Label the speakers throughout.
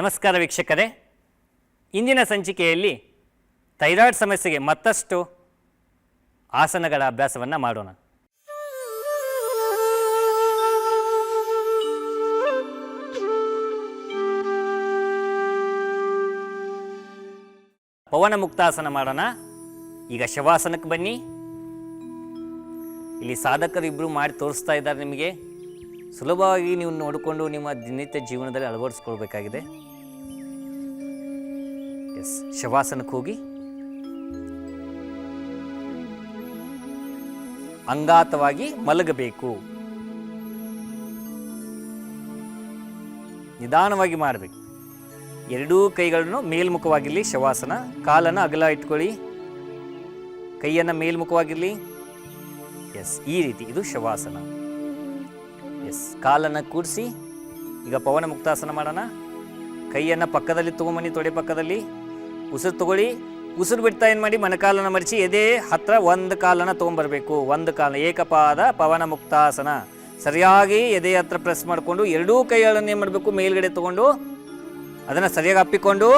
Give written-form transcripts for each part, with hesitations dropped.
Speaker 1: ನಮಸ್ಕಾರ ವೀಕ್ಷಕರೇ, ಇಂದಿನ ಸಂಚಿಕೆಯಲ್ಲಿ ಥೈರಾಯ್ಡ್ ಸಮಸ್ಯೆಗೆ ಮತ್ತಷ್ಟು ಆಸನಗಳ ಅಭ್ಯಾಸವನ್ನು ಮಾಡೋಣ. ಪವನ ಮುಕ್ತಾಸನ ಮಾಡೋಣ. ಈಗ ಶವಾಸನಕ್ಕೆ ಬನ್ನಿ. ಇಲ್ಲಿ ಸಾಧಕರು ಇಬ್ಬರು ಮಾಡಿ ತೋರಿಸ್ತಾ ಇದ್ದಾರೆ. ನಿಮಗೆ ಸುಲಭವಾಗಿ ನೀವು ನೋಡಿಕೊಂಡು ನಿಮ್ಮ ದಿನನಿತ್ಯ ಜೀವನದಲ್ಲಿ ಅಳವಡಿಸ್ಕೊಳ್ಬೇಕಾಗಿದೆ. ಎಸ್, ಶವಾಸನಕ್ಕೆ ಹೋಗಿ ಅಂಗಾತವಾಗಿ ಮಲಗಬೇಕು. ನಿಧಾನವಾಗಿ ಮಾಡಬೇಕು. ಎರಡೂ ಕೈಗಳನ್ನು ಮೇಲ್ಮುಖವಾಗಿರಲಿ. ಶವಾಸನ. ಕಾಲನ್ನು ಅಗಲ ಇಟ್ಕೊಳ್ಳಿ, ಕೈಯನ್ನು ಮೇಲ್ಮುಖವಾಗಿರಲಿ. ಎಸ್, ಈ ರೀತಿ ಇದು ಶವಾಸನ. ಎಸ್, ಕಾಲನ್ನು ಕೂಡಿಸಿ ಈಗ ಪವನ ಮುಕ್ತಾಸನ ಮಾಡೋಣ. ಕೈಯನ್ನು ಪಕ್ಕದಲ್ಲಿ ತೊಗೊಂಬನ್ನಿ, ತೊಡೆ ಪಕ್ಕದಲ್ಲಿ. ಉಸಿರು ತಗೊಳ್ಳಿ. ಉಸಿರು ಬಿಡ್ತಾ ಏನು ಮಾಡಿ, ಮೊಣಕಾಲನ್ನು ಮಡಿಸಿ ಎದೆ ಹತ್ತಿರ ಒಂದು ಕಾಲನ್ನು ತೊಗೊಂಬರ್ಬೇಕು. ಒಂದು ಕಾಲ ಏಕಪಾದ ಪವನ ಮುಕ್ತಾಸನ. ಸರಿಯಾಗಿ ಎದೆ ಹತ್ರ ಪ್ರೆಸ್ ಮಾಡಿಕೊಂಡು ಎರಡೂ ಕೈಗಳನ್ನು ಏನು ಮಾಡಬೇಕು, ಮೇಲ್ಗಡೆ ತೊಗೊಂಡು ಅದನ್ನು ಸರಿಯಾಗಿ ಅಪ್ಪಿಕೊಂಡು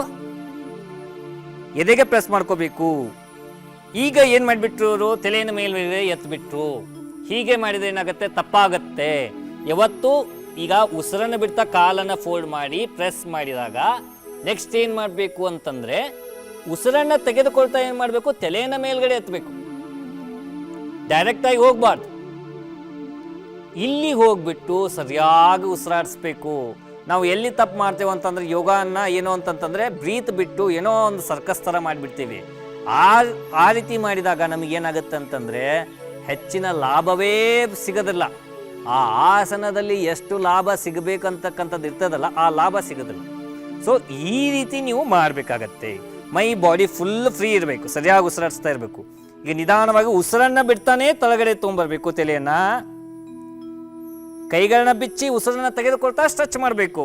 Speaker 1: ಎದೆಗೆ ಪ್ರೆಸ್ ಮಾಡ್ಕೋಬೇಕು. ಈಗ ಏನು ಮಾಡಿಬಿಟ್ರು, ತಲೆಯನ್ನು ಮೇಲ್ಮೇಲೆ ಎತ್ತಿಬಿಟ್ರು. ಹೀಗೆ ಮಾಡಿದರೆ ಏನಾಗುತ್ತೆ, ತಪ್ಪಾಗತ್ತೆ. ಯಾವತ್ತು ಈಗ ಉಸಿರನ್ನು ಬಿಡ್ತಾ ಕಾಲನ್ನು ಫೋಲ್ಡ್ ಮಾಡಿ ಪ್ರೆಸ್ ಮಾಡಿದಾಗ ನೆಕ್ಸ್ಟ್ ಏನು ಮಾಡಬೇಕು ಅಂತಂದರೆ, ಉಸಿರನ್ನು ತೆಗೆದುಕೊಳ್ತಾ ಏನು ಮಾಡಬೇಕು, ತಲೆಯನ್ನು ಮೇಲ್ಗಡೆ ಎತ್ತಬೇಕು. ಡೈರೆಕ್ಟಾಗಿ ಹೋಗ್ಬಾರ್ದು. ಇಲ್ಲಿ ಹೋಗ್ಬಿಟ್ಟು ಸರಿಯಾಗಿ ಉಸಿರಾಡಿಸ್ಬೇಕು. ನಾವು ಎಲ್ಲಿ ತಪ್ಪು ಮಾಡ್ತೇವೆ ಅಂತಂದ್ರೆ, ಯೋಗನ ಏನೋ ಅಂತಂತಂದರೆ ಬ್ರೀತ್ ಬಿಟ್ಟು ಏನೋ ಒಂದು ಸರ್ಕಸ್ ಥರ ಮಾಡಿಬಿಡ್ತೀವಿ. ಆ ರೀತಿ ಮಾಡಿದಾಗ ನಮಗೇನಾಗುತ್ತೆ ಅಂತಂದರೆ ಹೆಚ್ಚಿನ ಲಾಭವೇ ಸಿಗೋದಿಲ್ಲ. ಆ ಆಸನದಲ್ಲಿ ಎಷ್ಟು ಲಾಭ ಸಿಗಬೇಕಂತಕ್ಕಂಥದ್ದು ಇರ್ತದಲ್ಲ, ಆ ಲಾಭ ಸಿಗೋದಿಲ್ಲ. ಸೊ ಈ ರೀತಿ ನೀವು ಮಾಡಬೇಕಾಗತ್ತೆ. ಮೈ ಬಾಡಿ ಫುಲ್ ಫ್ರೀ ಇರಬೇಕು, ಸರಿಯಾಗಿ ಉಸಿರಾಡಿಸ್ತಾ ಇರಬೇಕು. ಈಗ ನಿಧಾನವಾಗಿ ಉಸಿರನ್ನು ಬಿಡ್ತಾನೆ ತಳಗಡೆ ತೊಗೊಂಬರ್ಬೇಕು. ತಲೆಯನ್ನು, ಕೈಗಳನ್ನ ಬಿಚ್ಚಿ ಉಸಿರನ್ನು ತೆಗೆದುಕೊಳ್ತಾ ಸ್ಟ್ರೆಚ್ ಮಾಡಬೇಕು.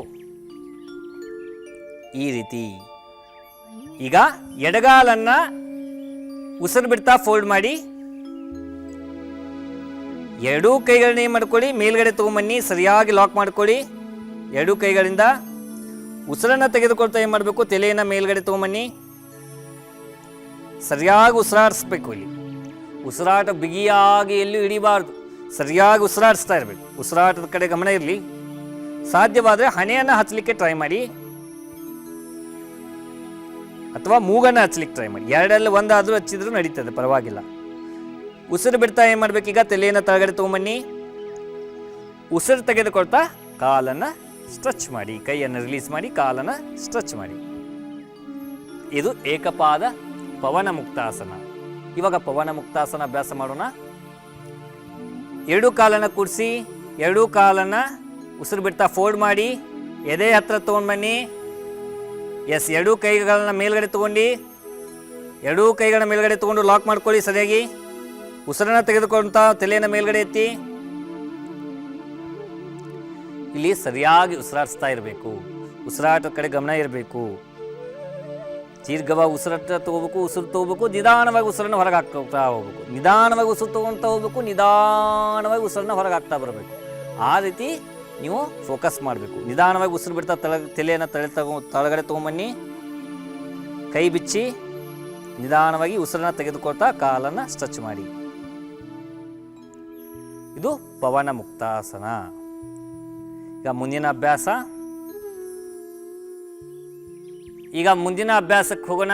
Speaker 1: ಈ ರೀತಿ. ಈಗ ಎಡಗಾಲನ್ನು ಉಸಿರು ಬಿಡ್ತಾ ಫೋಲ್ಡ್ ಮಾಡಿ ಎರಡೂ ಕೈಗಳನ್ನ ಏನು ಮಾಡ್ಕೊಳ್ಳಿ, ಮೇಲ್ಗಡೆ ತೊಗೊಂಬನ್ನಿ. ಸರಿಯಾಗಿ ಲಾಕ್ ಮಾಡ್ಕೊಳ್ಳಿ. ಎರಡೂ ಕೈಗಳಿಂದ ಉಸಿರನ್ನು ತೆಗೆದುಕೊಳ್ತಾ ಏನು ಮಾಡಬೇಕು, ತಲೆಯನ್ನು ಮೇಲ್ಗಡೆ ತೊಗೊಂಬನ್ನಿ. ಸರಿಯಾಗಿ ಉಸಿರಾಡಿಸ್ಬೇಕು. ಇಲ್ಲಿ ಉಸಿರಾಟ ಬಿಗಿಯಾಗಿ ಎಲ್ಲೂ ಹಿಡಿಬಾರ್ದು. ಸರಿಯಾಗಿ ಉಸಿರಾಡಿಸ್ತಾ ಇರಬೇಕು. ಉಸಿರಾಟದ ಕಡೆ ಗಮನ ಇರಲಿ. ಸಾಧ್ಯವಾದರೆ ಹಣೆಯನ್ನು ಹಚ್ಚಲಿಕ್ಕೆ ಟ್ರೈ ಮಾಡಿ, ಅಥವಾ ಮೂಗನ್ನು ಹಚ್ಚಲಿಕ್ಕೆ ಟ್ರೈ ಮಾಡಿ. ಎರಡಲ್ಲಿ ಒಂದಾದರೂ ಹಚ್ಚಿದ್ರೂ ನಡೀತದೆ, ಪರವಾಗಿಲ್ಲ. ಉಸಿರು ಬಿಡ್ತಾ ಏನು ಮಾಡಬೇಕು, ಈಗ ತಲೆಯನ್ನು ತಳಗಡೆ ತೊಗೊಂಬನ್ನಿ. ಉಸಿರು ತೆಗೆದುಕೊಳ್ತಾ ಕಾಲನ್ನು ಸ್ಟ್ರೆಚ್ ಮಾಡಿ, ಕೈಯನ್ನು ರಿಲೀಸ್ ಮಾಡಿ, ಕಾಲನ್ನು ಸ್ಟ್ರೆಚ್ ಮಾಡಿ. ಇದು ಏಕಪಾದ ಪವನ ಮುಕ್ತಾಸನ. ಇವಾಗ ಪವನ ಮುಕ್ತಾಸನ ಅಭ್ಯಾಸ ಮಾಡೋಣ. ಎರಡೂ ಕಾಲನ್ನು ಕೂಡಿಸಿ, ಎರಡೂ ಕಾಲನ್ನು ಉಸಿರು ಬಿಡ್ತಾ ಫೋಲ್ಡ್ ಮಾಡಿ ಎದೆ ಹತ್ರ ತೊಗೊಂಡ್ಬನ್ನಿ. ಎಸ್, ಎರಡೂ ಕೈಗಳನ್ನ ಮೇಲ್ಗಡೆ ತೊಗೊಂಡು, ಎರಡೂ ಕೈಗಳನ್ನ ಮೇಲ್ಗಡೆ ತೊಗೊಂಡು ಲಾಕ್ ಮಾಡ್ಕೊಳ್ಳಿ. ಸರಿಯಾಗಿ ಉಸಿರನ್ನು ತೆಗೆದುಕೊಂತ ತಲೆಯನ್ನು ಮೇಲ್ಗಡೆ ಎತ್ತಿ ಇಲ್ಲಿ ಸರಿಯಾಗಿ ಉಸಿರಾಡಿಸ್ತಾ ಇರಬೇಕು. ಉಸಿರಾಟದ ಕಡೆ ಗಮನ ಇರಬೇಕು. ದೀರ್ಘವಾಗಿ ಉಸಿರಾಟ ತಗೋಬೇಕು, ಉಸಿರು ತಗೋಬೇಕು. ನಿಧಾನವಾಗಿ ಉಸಿರನ್ನು ಹೊರಗೆ ಹಾಕ್ತಾ ಹೋಗ್ಬೇಕು. ನಿಧಾನವಾಗಿ ಉಸಿರು ತಗೊಳ್ತಾ ಹೋಗ್ಬೇಕು. ನಿಧಾನವಾಗಿ ಉಸಿರನ್ನು ಹೊರಗೆ ಹಾಕ್ತಾ ಬರಬೇಕು. ಆ ರೀತಿ ನೀವು ಫೋಕಸ್ ಮಾಡಬೇಕು. ನಿಧಾನವಾಗಿ ಉಸಿರು ಬಿಡ್ತಾ ತಲೆಯನ್ನು ತಳಗಡೆ ತೊಗೊಂಬನ್ನಿ. ಕೈ ಬಿಚ್ಚಿ ನಿಧಾನವಾಗಿ ಉಸಿರನ್ನು ತೆಗೆದುಕೊಳ್ತಾ ಕಾಲನ್ನು ಸ್ಟ್ರೆಚ್ ಮಾಡಿ. ಇದು ಪವನ ಮುಕ್ತಾಸನ. ಈಗ ಮುಂದಿನ ಅಭ್ಯಾಸ. ಈಗ ಮುಂದಿನ ಅಭ್ಯಾಸಕ್ಕೆ ಹೋಗೋಣ.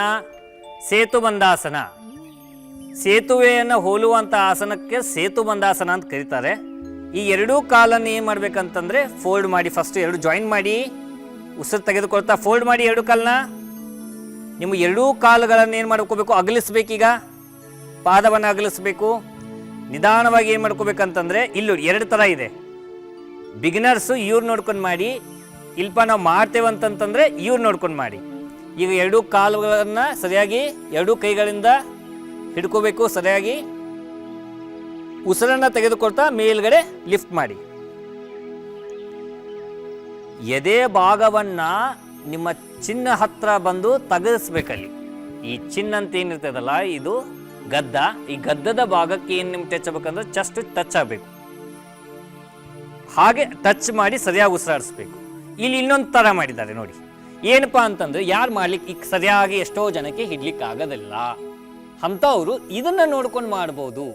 Speaker 1: ಸೇತುಬಂಧಾಸನ. ಸೇತುವೆಯನ್ನು ಹೋಲುವಂಥ ಆಸನಕ್ಕೆ ಸೇತುಬಂಧಾಸನ ಅಂತ ಕರೀತಾರೆ. ಈ ಎರಡೂ ಕಾಲನ್ನು ಏನು ಮಾಡ್ಬೇಕಂತಂದರೆ ಫೋಲ್ಡ್ ಮಾಡಿ, ಫಸ್ಟ್ ಎರಡು ಜಾಯಿನ್ ಮಾಡಿ, ಉಸಿರು ತೆಗೆದುಕೊಳ್ತಾ ಫೋಲ್ಡ್ ಮಾಡಿ ಎರಡು ಕಾಲನ್ನ. ನಿಮ್ಮ ಎರಡೂ ಕಾಲುಗಳನ್ನು ಏನು ಮಾಡ್ಕೋಬೇಕು, ಅಗಲಿಸ್ಬೇಕೀಗ. ಪಾದವನ್ನು ಅಗಲಿಸ್ಬೇಕು. ನಿಧಾನವಾಗಿ ಏನು ಮಾಡ್ಕೋಬೇಕಂತಂದರೆ, ಇಲ್ಲಿ ಎರಡು ಥರ ಇದೆ. ಬಿಗಿನರ್ಸು ಇವ್ರು ನೋಡ್ಕೊಂಡು ಮಾಡಿ, ಇಲ್ಪ ನಾವು ಮಾಡ್ತೇವಂತಂತಂದರೆ ಇವ್ರು ನೋಡ್ಕೊಂಡು ಮಾಡಿ. ಈಗ ಎರಡೂ ಕಾಲುಗಳನ್ನು ಸರಿಯಾಗಿ ಎರಡೂ ಕೈಗಳಿಂದ ಹಿಡ್ಕೋಬೇಕು. ಸರಿಯಾಗಿ ಉಸಿರನ್ನು ತೆಗೆದುಕೊಳ್ತಾ ಮೇಲ್ಗಡೆ ಲಿಫ್ಟ್ ಮಾಡಿ. ಎದೆ ಭಾಗವನ್ನು ನಿಮ್ಮ ಚಿನ್ನ ಹತ್ರ ಬಂದು ತಗಲಿಸ್ಬೇಕಲ್ಲಿ. ಈ ಚಿನ್ನ ಅಂತ ಏನಿರ್ತದಲ್ಲ, ಇದು ಗದ್ದ. ಈ ಗದ್ದದ ಭಾಗಕ್ಕೆ ಏನು ನಿಮ್ಗೆ ಟಚ್ ಆಗ್ಬೇಕಂದ್ರೆ ಜಸ್ಟ್ ಟಚ್ ಆಗಬೇಕು. ಹಾಗೆ ಟಚ್ ಮಾಡಿ ಸರಿಯಾಗಿ ಉಸಿರಾಡಿಸ್ಬೇಕು. ಇಲ್ಲಿ ಇನ್ನೊಂದು ಥರ ಮಾಡಿದ್ದಾರೆ ನೋಡಿ. ಏನಪ್ಪ ಅಂತಂದ್ರೆ ಯಾರು ಮಾಡ್ಲಿಕ್ಕೆ ಈಗ ಸರಿಯಾಗಿ ಎಷ್ಟೋ ಜನಕ್ಕೆ ಹಿಡ್ಲಿಕ್ಕೆ ಆಗೋದಿಲ್ಲ ಅಂಥವ್ರು ಇದನ್ನ ನೋಡ್ಕೊಂಡು ಮಾಡ್ಬೋದು.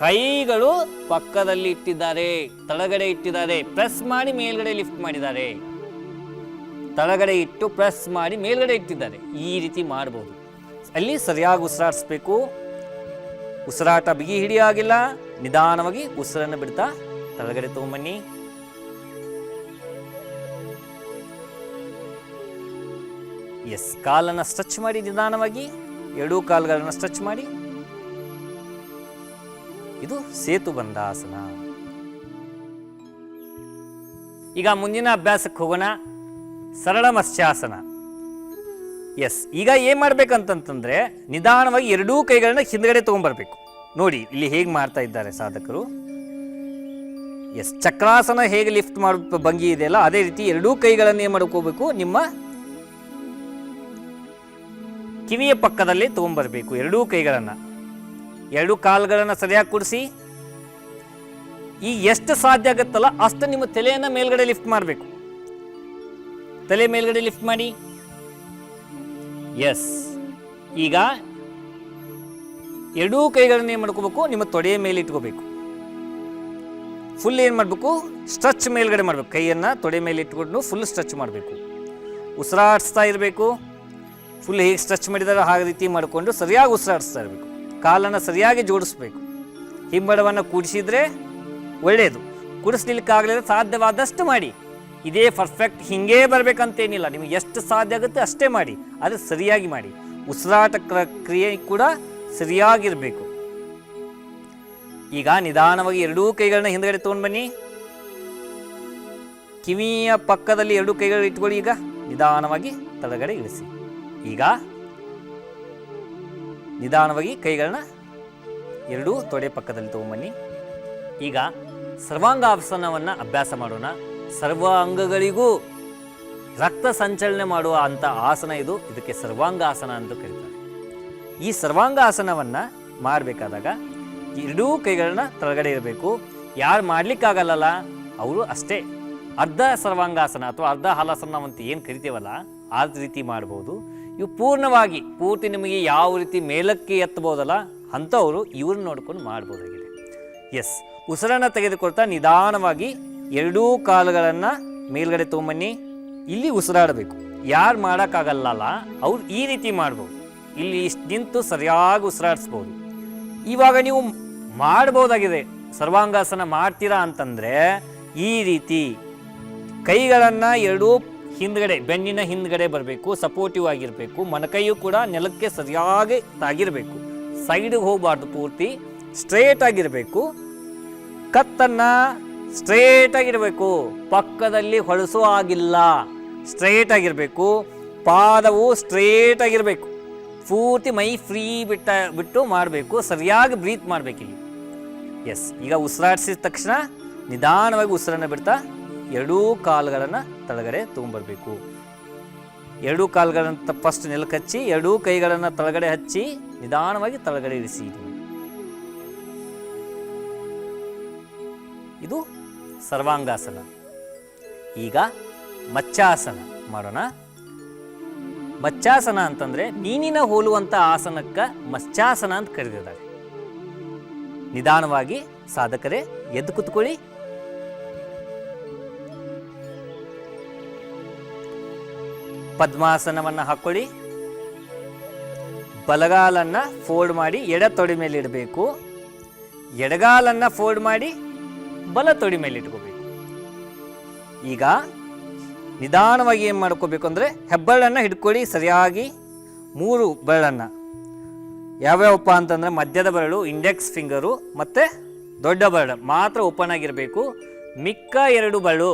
Speaker 1: ಕೈಗಳು ಪಕ್ಕದಲ್ಲಿ ಇಟ್ಟಿದ್ದಾರೆ, ತಳಗಡೆ ಇಟ್ಟಿದ್ದಾರೆ, ಪ್ರೆಸ್ ಮಾಡಿ ಮೇಲ್ಗಡೆ ಲಿಫ್ಟ್ ಮಾಡಿದ್ದಾರೆ, ತಳಗಡೆ ಇಟ್ಟು ಪ್ರೆಸ್ ಮಾಡಿ ಮೇಲ್ಗಡೆ ಇಟ್ಟಿದ್ದಾರೆ. ಈ ರೀತಿ ಮಾಡ್ಬೋದು. ಅಲ್ಲಿ ಸರಿಯಾಗಿ ಉಸಿರಾಡಿಸ್ಬೇಕು. ಉಸಿರಾಟ ಬಿಗಿ ಹಿಡಿಯಾಗಿಲ್ಲ, ನಿಧಾನವಾಗಿ ಉಸಿರನ್ನು ಬಿಡ್ತಾ ತಳಗಡೆ ತಗೊಂಬನ್ನಿ. ಎಸ್, ಕಾಲನ್ನು ಸ್ಟ್ರೆಚ್ ಮಾಡಿ ನಿಧಾನವಾಗಿ, ಎರಡೂ ಕಾಲುಗಳನ್ನು ಸ್ಟ್ರೆಚ್ ಮಾಡಿ. ಇದು ಸೇತುಬಂಧಾಸನ. ಈಗ ಮುಂದಿನ ಅಭ್ಯಾಸಕ್ಕೆ ಹೋಗೋಣ. ಸರಳ ಮತ್ಸ್ಯಾಸನ. ಎಸ್, ಈಗ ಏನು ಮಾಡ್ಬೇಕಂತಂತಂದ್ರೆ ನಿಧಾನವಾಗಿ ಎರಡೂ ಕೈಗಳನ್ನ ಹಿಂದ್ಗಡೆ ತೊಗೊಂಡ್ಬರ್ಬೇಕು. ನೋಡಿ ಇಲ್ಲಿ ಹೇಗೆ ಮಾಡ್ತಾ ಇದ್ದಾರೆ ಸಾಧಕರು. ಎಸ್, ಚಕ್ರಾಸನ ಹೇಗೆ ಲಿಫ್ಟ್ ಮಾಡೋ ಭಂಗಿ ಇದೆಯಲ್ಲ ಅದೇ ರೀತಿ ಎರಡೂ ಕೈಗಳನ್ನು ಏನು ಮಾಡ್ಕೋಬೇಕು, ನಿಮ್ಮ ಕಿವಿಯ ಪಕ್ಕದಲ್ಲಿ ತೊಗೊಂಡ್ಬರ್ಬೇಕು. ಎರಡೂ ಕೈಗಳನ್ನು, ಎರಡೂ ಕಾಲುಗಳನ್ನು ಸರಿಯಾಗಿ ಕೂಡಿಸಿ. ಈ ಎಷ್ಟು ಸಾಧ್ಯ ಆಗುತ್ತಲ್ಲ ಅಷ್ಟು ನಿಮ್ಮ ತಲೆಯನ್ನು ಮೇಲ್ಗಡೆ ಲಿಫ್ಟ್ ಮಾಡಬೇಕು. ತಲೆ ಮೇಲ್ಗಡೆ ಲಿಫ್ಟ್ ಮಾಡಿ. ಎಸ್, ಈಗ ಎರಡೂ ಕೈಗಳನ್ನು ಏನು ಮಾಡ್ಕೋಬೇಕು, ನಿಮ್ಮ ತೊಡೆಯ ಮೇಲೆ ಇಟ್ಕೋಬೇಕು. ಫುಲ್ ಏನು ಮಾಡಬೇಕು, ಸ್ಟ್ರೆಚ್ ಮೇಲ್ಗಡೆ ಮಾಡಬೇಕು. ಕೈಯನ್ನು ತೊಡೆ ಮೇಲೆ ಇಟ್ಕೊಂಡು ಫುಲ್ ಸ್ಟ್ರೆಚ್ ಮಾಡಬೇಕು. ಉಸಿರಾಡಿಸ್ತಾ ಇರಬೇಕು. ಫುಲ್ ಹೇಗೆ ಸ್ಟ್ರೆಚ್ ಮಾಡಿದಾರೋ ಆ ರೀತಿ ಮಾಡಿಕೊಂಡು ಸರಿಯಾಗಿ ಉಸಿರಾಡಿಸ್ತಾ ಇರಬೇಕು. ಕಾಲನ್ನು ಸರಿಯಾಗಿ ಜೋಡಿಸ್ಬೇಕು. ಹಿಂಬಡವನ್ನು ಕೂಡಿಸಿದ್ರೆ ಒಳ್ಳೆಯದು. ಕೂಡಿಸ್ಲಿಕ್ಕಾಗಲಿಲ್ಲ ಸಾಧ್ಯವಾದಷ್ಟು ಮಾಡಿ. ಇದೇ ಪರ್ಫೆಕ್ಟ್ ಹಿಂಗೇ ಬರಬೇಕಂತೇನಿಲ್ಲ, ನಿಮಗೆ ಎಷ್ಟು ಸಾಧ್ಯ ಆಗುತ್ತೆ ಅಷ್ಟೇ ಮಾಡಿ, ಆದರೆ ಸರಿಯಾಗಿ ಮಾಡಿ. ಉಸಿರಾಟ ಕ್ರಿಯೆ ಕೂಡ ಸರಿಯಾಗಿರಬೇಕು. ಈಗ ನಿಧಾನವಾಗಿ ಎರಡೂ ಕೈಗಳನ್ನ ಹಿಂದ್ಗಡೆ ತೊಗೊಂಡು ಬನ್ನಿ. ಕಿವಿಯ ಪಕ್ಕದಲ್ಲಿ ಎರಡೂ ಕೈಗಳು ಇಟ್ಕೊಳ್ಳಿ. ಈಗ ನಿಧಾನವಾಗಿ ತಳಗಡೆ ಇಳಿಸಿ. ಈಗ ನಿಧಾನವಾಗಿ ಕೈಗಳನ್ನ ಎರಡೂ ತೊಡೆ ಪಕ್ಕದಲ್ಲಿ ತೊಗೊಂಬನ್ನಿ. ಈಗ ಸರ್ವಾಂಗಾಸನವನ್ನು ಅಭ್ಯಾಸ ಮಾಡೋಣ. ಸರ್ವ ಅಂಗಗಳಿಗೂ ರಕ್ತ ಸಂಚಲನೆ ಮಾಡುವ ಅಂಥ ಆಸನ ಇದು. ಇದಕ್ಕೆ ಸರ್ವಾಂಗಾಸನ ಅಂತ ಕರೀತಾರೆ. ಈ ಸರ್ವಾಂಗಾಸನವನ್ನು ಮಾಡಬೇಕಾದಾಗ ಎರಡೂ ಕೈಗಳನ್ನ ತಳಗಡೆ ಇರಬೇಕು. ಯಾರು ಮಾಡಲಿಕ್ಕಾಗಲ್ಲ ಅವರು ಅಷ್ಟೇ ಅರ್ಧ ಸರ್ವಾಂಗಾಸನ ಅಥವಾ ಅರ್ಧ ಹಲಾಸನ ಅಂತ ಏನು ಕರಿತೀವಲ್ಲ ಆ ರೀತಿ ಮಾಡ್ಬೋದು. ಇವು ಪೂರ್ತಿ ನಿಮಗೆ ಯಾವ ರೀತಿ ಮೇಲಕ್ಕೆ ಎತ್ತಬಹುದಲ್ಲ ಅಂಥವರು ಇವ್ರನ್ನ ನೋಡ್ಕೊಂಡು ಮಾಡ್ಬೋದಾಗಿದೆ. ಎಸ್, ಉಸಿರನ್ನು ತೆಗೆದುಕೊಳ್ತಾ ನಿಧಾನವಾಗಿ ಎರಡೂ ಕಾಲುಗಳನ್ನು ಮೇಲ್ಗಡೆ ತೊಗೊಂಬನ್ನಿ. ಇಲ್ಲಿ ಉಸಿರಾಡಬೇಕು. ಯಾರು ಮಾಡೋಕ್ಕಾಗಲ್ಲ ಅವ್ರು ಈ ರೀತಿ ಮಾಡ್ಬೋದು. ಇಲ್ಲಿ ಇಷ್ಟು ನಿಂತು ಸರಿಯಾಗಿ ಉಸಿರಾಡಿಸ್ಬೋದು. ಇವಾಗ ನೀವು ಮಾಡ್ಬೋದಾಗಿದೆ. ಸರ್ವಾಂಗಾಸನ ಮಾಡ್ತೀರಾ ಅಂತಂದರೆ ಈ ರೀತಿ ಕೈಗಳನ್ನು ಎರಡೂ ಹಿಂದ್ಗಡೆ, ಬೆನ್ನಿನ ಹಿಂದ್ಗಡೆ ಬರಬೇಕು, ಸಪೋರ್ಟಿವ್ ಆಗಿರಬೇಕು. ಮೊಣಕೈಯು ಕೂಡ ನೆಲಕ್ಕೆ ಸರಿಯಾಗಿ ತಾಗಿರಬೇಕು. ಸೈಡಿಗೆ ಹೋಗಬಾರ್ದು, ಪೂರ್ತಿ ಸ್ಟ್ರೇಟ್ ಆಗಿರಬೇಕು. ಕತ್ತನ್ನು ಸ್ಟ್ರೇಟ್ ಆಗಿರಬೇಕು, ಪಕ್ಕದಲ್ಲಿ ಹೊಳಸೋ ಆಗಿಲ್ಲ, ಸ್ಟ್ರೇಟ್ ಆಗಿರಬೇಕು. ಪಾದವು ಸ್ಟ್ರೇಟ್ ಆಗಿರಬೇಕು. ಪೂರ್ತಿ ಮೈ ಫ್ರೀ ಬಿಟ್ಟು ಮಾಡಬೇಕು. ಸರಿಯಾಗಿ ಬ್ರೀತ್ ಮಾಡಬೇಕಿಲ್ಲಿ. ಎಸ್, ಈಗ ಉಸಿರಾಡಿಸಿದ ತಕ್ಷಣ ನಿಧಾನವಾಗಿ ಉಸಿರನ್ನು ಬಿಡ್ತಾ ಎರಡೂ ಕಾಲುಗಳನ್ನು ತಳಗಡೆ ತೊಗೊಂಡ್ಬರ್ಬೇಕು. ಎರಡೂ ಕಾಲುಗಳನ್ನು ಫಸ್ಟ್ ನೆಲಕ್ಕೆ ಹಚ್ಚಿ, ಎರಡೂ ಕೈಗಳನ್ನು ತಳಗಡೆ ಹಚ್ಚಿ ನಿಧಾನವಾಗಿ ತಳಗಡೆ ಇರಿಸಿ. ಇದು ಸರ್ವಾಂಗಾಸನ. ಈಗ ಮತ್ಸ್ಯಾಸನ ಮಾಡೋಣ. ಮತ್ಸ್ಯಾಸನ ಅಂತಂದ್ರೆ ಮೀನಿನ ಹೋಲುವಂಥ ಆಸನಕ್ಕೆ ಮತ್ಸ್ಯಾಸನ ಅಂತ ಕರೆದಿದ್ದಾರೆ. ನಿಧಾನವಾಗಿ ಸಾಧಕರೇ ಎದ್ದು ಕೂತ್ಕೊಳ್ಳಿ. ಪದ್ಮಾಸನವನ್ನು ಹಾಕೊಳ್ಳಿ. ಬಲಗಾಲನ್ನು ಫೋಲ್ಡ್ ಮಾಡಿ ಎಡ ತೊಡೆ ಮೇಲೆ ಇಡಬೇಕು. ಎಡಗಾಲನ್ನು ಫೋಲ್ಡ್ ಮಾಡಿ ಬಲ ತೊಡೆ ಮೇಲೆ ಇಟ್ಕೋಬೇಕು. ಈಗ ನಿಧಾನವಾಗಿ ಏನು ಮಾಡ್ಕೋಬೇಕು ಅಂದರೆ ಹೆಬ್ಬೆರಳನ್ನು ಹಿಡ್ಕೊಳ್ಳಿ ಸರಿಯಾಗಿ. 3 ಬೆರಳನ್ನು ಯಾವ್ಯಾವಪ್ಪ ಅಂತಂದರೆ ಮಧ್ಯದ ಬೆರಳು, ಇಂಡೆಕ್ಸ್ ಫಿಂಗರು ಮತ್ತು ದೊಡ್ಡ ಬೆರಳು ಮಾತ್ರ ಓಪನ್ ಆಗಿರಬೇಕು. ಮಿಕ್ಕ 2 ಬೆರಳು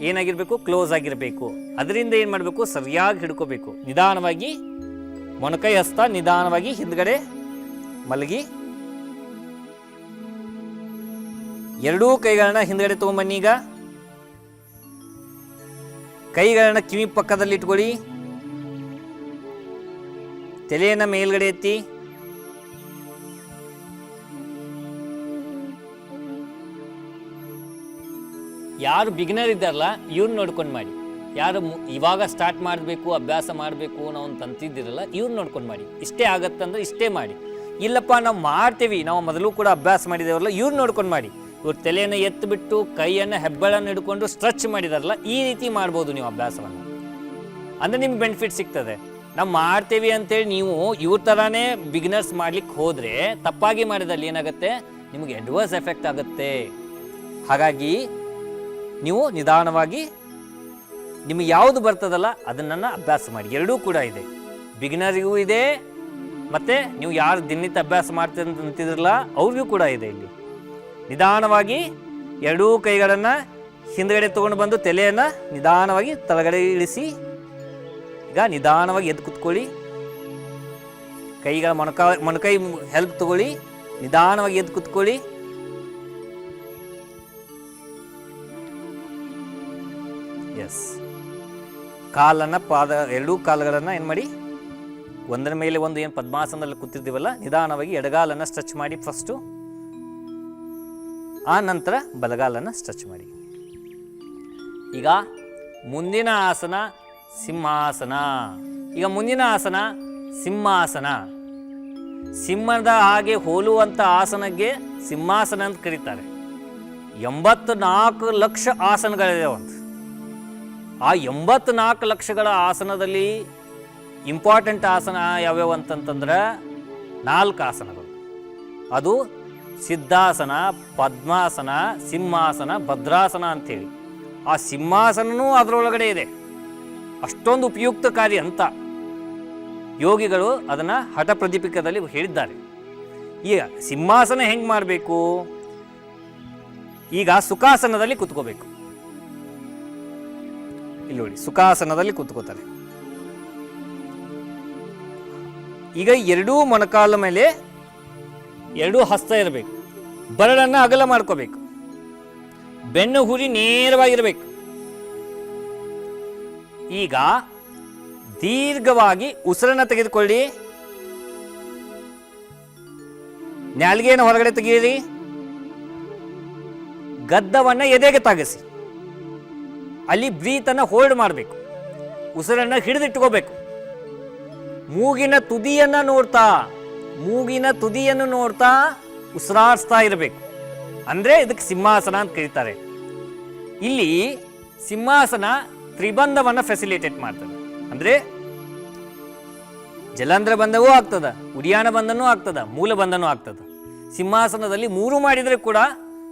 Speaker 1: ಏನಾಗಿರಬೇಕು, ಕ್ಲೋಸ್ ಆಗಿರಬೇಕು. ಅದರಿಂದ ಏನು ಮಾಡಬೇಕು, ಸರಿಯಾಗಿ ಹಿಡ್ಕೋಬೇಕು. ನಿಧಾನವಾಗಿ ಮೊಣಕೈ ಹಸ್ತ ನಿಧಾನವಾಗಿ ಹಿಂದ್ಗಡೆ ಮಲಗಿ ಎರಡೂ ಕೈಗಳನ್ನ ಹಿಂದ್ಗಡೆ ತೊಗೊಂಬನ್ನಿ. ಈಗ ಕೈಗಳನ್ನ ಕಿವಿ ಪಕ್ಕದಲ್ಲಿ ಇಟ್ಕೊಳ್ಳಿ. ತಲೆಯನ್ನು ಮೇಲ್ಗಡೆ ಎತ್ತಿ. ಯಾರು ಬಿಗಿನರ್ ಇದ್ದಾರಲ್ಲ ಇವ್ರನ್ನ ನೋಡ್ಕೊಂಡು ಮಾಡಿ. ಯಾರು ಇವಾಗ ಸ್ಟಾರ್ಟ್ ಮಾಡಬೇಕು ಅಭ್ಯಾಸ ಮಾಡಬೇಕು ನಾವು ಅಂತ ಅಂತಿದ್ದೀರಲ್ಲ ಇವ್ರು ನೋಡ್ಕೊಂಡು ಮಾಡಿ. ಇಷ್ಟೇ ಆಗತ್ತಂದ್ರೆ ಇಷ್ಟೇ ಮಾಡಿ. ಇಲ್ಲಪ್ಪ ನಾವು ಮಾಡ್ತೀವಿ, ನಾವು ಮೊದಲು ಕೂಡ ಅಭ್ಯಾಸ ಮಾಡಿದೇವಲ್ಲ ಇವ್ರು ನೋಡ್ಕೊಂಡು ಮಾಡಿ. ಇವ್ರು ತಲೆಯನ್ನು ಎತ್ತಿಬಿಟ್ಟು ಕೈಯನ್ನು ಹೆಬ್ಬೆಳನ್ನು ಹಿಡ್ಕೊಂಡು ಸ್ಟ್ರೆಚ್ ಮಾಡಿದಾರಲ್ಲ ಈ ರೀತಿ ಮಾಡ್ಬೋದು ನೀವು ಅಭ್ಯಾಸವನ್ನು. ಅಂದರೆ ನಿಮ್ಗೆ ಬೆನಿಫಿಟ್ ಸಿಗ್ತದೆ. ನಾವು ಮಾಡ್ತೀವಿ ಅಂತೇಳಿ ನೀವು ಇವ್ರ ಥರನೇ ಬಿಗಿನರ್ಸ್ ಮಾಡ್ಲಿಕ್ಕೆ ಹೋದರೆ ತಪ್ಪಾಗಿ ಮಾಡಿದಲ್ಲಿ ಏನಾಗುತ್ತೆ, ನಿಮಗೆ ಅಡ್ವರ್ಸ್ ಎಫೆಕ್ಟ್ ಆಗುತ್ತೆ. ಹಾಗಾಗಿ ನೀವು ನಿಧಾನವಾಗಿ ನಿಮಗೆ ಯಾವುದು ಬರ್ತದಲ್ಲ ಅದನ್ನು ಅಭ್ಯಾಸ ಮಾಡಿ. ಎರಡೂ ಕೂಡ ಇದೆ, ಬಿಗಿನರಿಗೂ ಇದೆ ಮತ್ತು ನೀವು ಯಾರು ದಿನನಿತ್ಯ ಅಭ್ಯಾಸ ಮಾಡ್ತೀರ ಅಂತಿದ್ರಲ್ಲ ಅವ್ರಿಗೂ ಕೂಡ ಇದೆ. ಇಲ್ಲಿ ನಿಧಾನವಾಗಿ ಎರಡೂ ಕೈಗಳನ್ನು ಹಿಂದ್ಗಡೆ ತೊಗೊಂಡು ಬಂದು ತಲೆಯನ್ನು ನಿಧಾನವಾಗಿ ತಳಗಡೆ ಇಳಿಸಿ. ಈಗ ನಿಧಾನವಾಗಿ ಎದ್ದು ಕೂತ್ಕೊಳ್ಳಿ. ಕೈಗಳ ಮೊಣಕೈ ಹೆಲ್ಪ್ ತಗೊಳ್ಳಿ. ನಿಧಾನವಾಗಿ ಎದ್ದು ಕೂತ್ಕೊಳ್ಳಿ. ಎಸ್, ಕಾಲನ್ನು ಎರಡೂ ಕಾಲುಗಳನ್ನು ಏನು ಮಾಡಿ, ಒಂದರ ಮೇಲೆ ಒಂದು ಏನು ಪದ್ಮಾಸನದಲ್ಲಿ ಕೂತಿರ್ತೀವಲ್ಲ ನಿಧಾನವಾಗಿ ಎಡಗಾಲನ್ನು ಸ್ಟ್ರೆಚ್ ಮಾಡಿ ಫಸ್ಟು, ಆ ನಂತರ ಬಲಗಾಲನ್ನು ಸ್ಟ್ರೆಚ್ ಮಾಡಿ. ಈಗ ಮುಂದಿನ ಆಸನ ಸಿಂಹಾಸನ. ಈಗ ಮುಂದಿನ ಆಸನ ಸಿಂಹಾಸನ. ಸಿಂಹದ ಹಾಗೆ ಹೋಲುವಂಥ ಆಸನಕ್ಕೆ ಸಿಂಹಾಸನ ಅಂತ ಕರೀತಾರೆ. 84 ಲಕ್ಷ ಆಸನಗಳಿದೆ. ಒಂದು ಆ 84 ಲಕ್ಷಗಳ ಆಸನದಲ್ಲಿ ಇಂಪಾರ್ಟೆಂಟ್ ಆಸನ ಯಾವ್ಯಾವ ಅಂತಂತಂದ್ರೆ 4 ಆಸನಗಳು. ಅದು ಸಿದ್ಧಾಸನ, ಪದ್ಮಾಸನ, ಸಿಂಹಾಸನ, ಭದ್ರಾಸನ ಅಂಥೇಳಿ. ಆ ಸಿಂಹಾಸನನೂ ಅದರೊಳಗಡೆ ಇದೆ. ಅಷ್ಟೊಂದು ಉಪಯುಕ್ತಕಾರಿ ಅಂತ ಯೋಗಿಗಳು ಅದನ್ನು ಹಠ ಪ್ರದೀಪಿಕದಲ್ಲಿ ಹೇಳಿದ್ದಾರೆ. ಈಗ ಸಿಂಹಾಸನ ಹೆಂಗೆ ಮಾಡಬೇಕು, ಈಗ ಸುಖಾಸನದಲ್ಲಿ ಕೂತ್ಕೋಬೇಕು. ಇಲ್ಲಿ ನೋಡಿ, ಸುಖಾಸನದಲ್ಲಿ ಕೂತ್ಕೋತಾರೆ. ಈಗ ಎರಡೂ ಮೊಣಕಾಲ ಮೇಲೆ ಎರಡೂ ಹಸ್ತ ಇರಬೇಕು. ಬರಡನ್ನು ಅಗಲ ಮಾಡ್ಕೋಬೇಕು. ಬೆನ್ನು ಹುರಿ ನೇರವಾಗಿರಬೇಕು. ಈಗ ದೀರ್ಘವಾಗಿ ಉಸಿರನ್ನು ತೆಗೆದುಕೊಳ್ಳಿ. ನಾಲಿಗೆಯನ್ನು ಹೊರಗಡೆ ತೆಗೆಯಿರಿ. ಗದ್ದವನ್ನು ಎದೆಗೆ ತಾಗಿಸಿ. ಅಲ್ಲಿ ಬ್ರೀತನ್ನು ಹೋಲ್ಡ್ ಮಾಡಬೇಕು. ಉಸಿರನ್ನು ಹಿಡಿದಿಟ್ಕೋಬೇಕು. ಮೂಗಿನ ತುದಿಯನ್ನು ನೋಡ್ತಾ ಉಸಿರಾಡಿಸ್ತಾ ಇರಬೇಕು. ಅಂದರೆ ಇದಕ್ಕೆ ಸಿಂಹಾಸನ ಅಂತ ಕರೀತಾರೆ. ಇಲ್ಲಿ ಸಿಂಹಾಸನ ತ್ರಿಬಂಧವನ್ನು ಫೆಸಿಲಿಟೇಟ್ ಮಾಡ್ತದೆ. ಅಂದರೆ ಜಲಾಂಧ್ರ ಬಂಧವೂ ಆಗ್ತದ, ಉಡಿಯಾಣ ಬಂಧನೂ ಆಗ್ತದ, ಮೂಲ ಬಂಧನೂ ಆಗ್ತದ. ಸಿಂಹಾಸನದಲ್ಲಿ 3 ಮಾಡಿದರೆ ಕೂಡ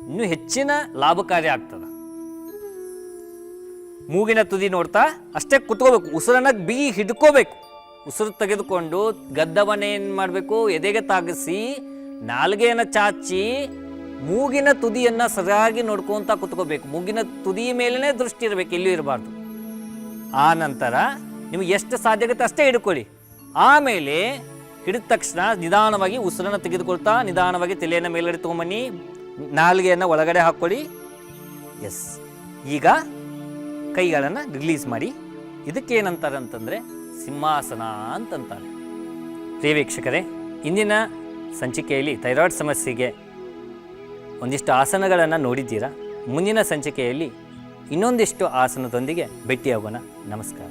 Speaker 1: ಇನ್ನೂ ಹೆಚ್ಚಿನ ಲಾಭಕಾರಿ ಆಗ್ತದ. ಮೂಗಿನ ತುದಿ ನೋಡ್ತಾ ಅಷ್ಟೇ ಕುತ್ಕೋಬೇಕು. ಉಸಿರನ್ನ ಬಿಗಿ ಹಿಡ್ಕೋಬೇಕು. ಉಸಿರು ತೆಗೆದುಕೊಂಡು ಗದ್ದವನ್ನ ಏನು ಮಾಡಬೇಕು, ಎದೆಗೆ ತಾಗಿಸಿ ನಾಲ್ಗೆಯನ್ನು ಚಾಚಿ ಮೂಗಿನ ತುದಿಯನ್ನು ಸರಿಯಾಗಿ ನೋಡ್ಕೊಂತ ಕುತ್ಕೋಬೇಕು. ಮೂಗಿನ ತುದಿ ಮೇಲೇ ದೃಷ್ಟಿ ಇರಬೇಕು, ಎಲ್ಲೂ ಇರಬಾರ್ದು. ಆ ನಂತರ ನಿಮಗೆ ಎಷ್ಟು ಸಾಧ್ಯತೆ ಅಷ್ಟೇ ಹಿಡ್ಕೊಳ್ಳಿ. ಆಮೇಲೆ ಹಿಡಿದ ತಕ್ಷಣ ನಿಧಾನವಾಗಿ ಉಸಿರನ್ನು ತೆಗೆದುಕೊಳ್ತಾ ನಿಧಾನವಾಗಿ ತಲೆಯನ್ನು ಮೇಲ್ಗಡೆ ತೊಗೊಂಬನ್ನಿ. ನಾಲ್ಗೆಯನ್ನು ಒಳಗಡೆ ಹಾಕ್ಕೊಳ್ಳಿ. ಎಸ್, ಈಗ ಕೈಗಳನ್ನು ರಿಲೀಸ್ ಮಾಡಿ. ಇದಕ್ಕೇನಂತಾರೆ ಅಂತಂದರೆ ಸಿಂಹಾಸನ ಅಂತಂತಾರೆ. ಪ್ರಿಯ ವೀಕ್ಷಕರೇ, ಇಂದಿನ ಸಂಚಿಕೆಯಲ್ಲಿ ಥೈರಾಯ್ಡ್ ಸಮಸ್ಯೆಗೆ ಒಂದಿಷ್ಟು ಆಸನಗಳನ್ನು ನೋಡಿದ್ದೀರಾ. ಮುಂದಿನ ಸಂಚಿಕೆಯಲ್ಲಿ ಇನ್ನೊಂದಿಷ್ಟು ಆಸನದೊಂದಿಗೆ ಭೇಟಿಯಾಗೋಣ. ನಮಸ್ಕಾರ.